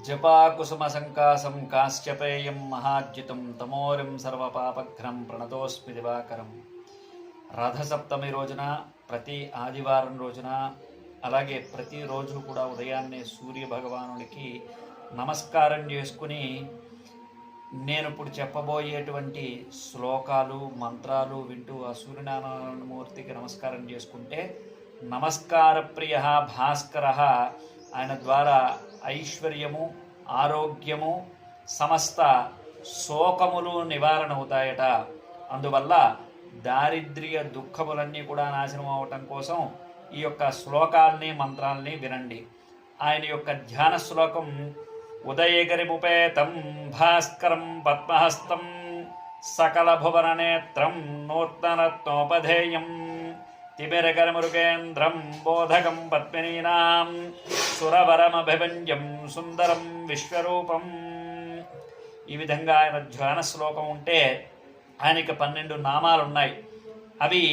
జపాకుసుమసంకాసం కాశ్యపేయం మహాద్యుతం తమోరిం సర్వపాపఘ్నం ప్రణతోస్మి దివాకరం. రథసప్తమి రోజున, ప్రతి ఆదివారం రోజున, అలాగే ప్రతిరోజు కూడా ఉదయాన్నే సూర్య భగవానుడికి నమస్కారం చేసుకుని నేను ఇప్పుడు చెప్పబోయేటువంటి శ్లోకాలు మంత్రాలు వింటూ ఆ సూర్యనారాయణమూర్తికి నమస్కారం చేసుకుంటే నమస్కార ప్రియ భాస్కర ఆయన ద్వారా ఐశ్వర్యము, ఆరోగ్యము, సమస్త శోకములు నివారణ అవుతాయట. అందువల్ల దారిద్ర్య దుఃఖములన్నీ కూడా నాశనం అవటం కోసం ఈ యొక్క శ్లోకాల్ని మంత్రాల్ని వినండి. ఆయన యొక్క ధ్యాన శ్లోకం ఉదయగరిముపేతం భాస్కరం పద్మహస్తం సకల భువన నేత్రం నూతనత్నోపధేయం తిమిరకరమృగేంద్రం బోధకం పద్మినీనాం సురవరమభివంజం సుందరం విశ్వరూపం. ఈ విధంగా ఆయన ధ్యాన శ్లోకం ఉంటే ఆయనకి 12 నామాలు ఉన్నాయి. అవి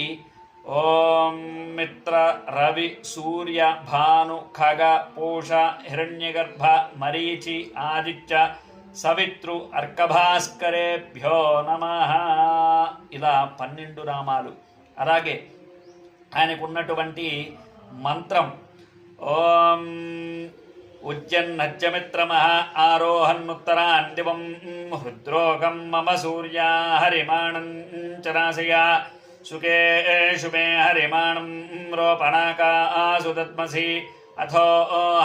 ఓం మిత్ర రవి సూర్య భాను ఖగ పూష హిరణ్యగర్భ మరీచి ఆదిత్య సవిత్రు అర్కభాస్కరేభ్యో నమః. ఇలా 12 నామాలు. అలాగే ఆయనకు ఉన్నటువంటి మంత్రం ఓం ఉజ్జన్నత్యమిత్రమః ఆరోహన్నుత్తరాందివం హృద్రోగం మమ సూర్యా హరిమాణం చరాశయ సుఖే శుభే హరిమాణం రోపణాకాసు దద్మసి అథో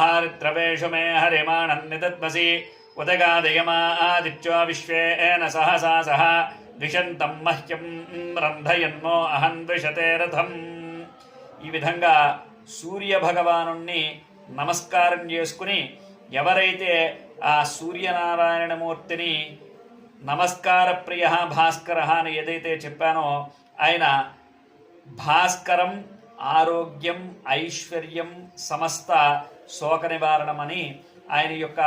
హారిద్రవేషు మే హరిమాణం నిదద్మసి ఉదగాదయమాదిత్యో విశ్వేన సహసా సహ ద్విషంతం మహ్యం రంధయన్మో అహం ద్విషతే రథం. ఈ విధంగా సూర్య భగవానుణ్ణి నమస్కారం చేసుకుని ఎవరైతే ఆ సూర్యనారాయణమూర్తిని నమస్కార ప్రియ భాస్కర అని ఏదైతే చెప్పానో ఆయన భాస్కరం ఆరోగ్యం, ఐశ్వర్యం, సమస్త శోక నివారణమని ఆయన యొక్క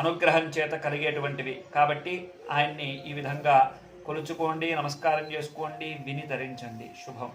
అనుగ్రహం చేత కలిగేటువంటివి. కాబట్టి ఆయన్ని ఈ విధంగా కొలుచుకోండి, నమస్కారం చేసుకోండి, విని ధరించండి. శుభం.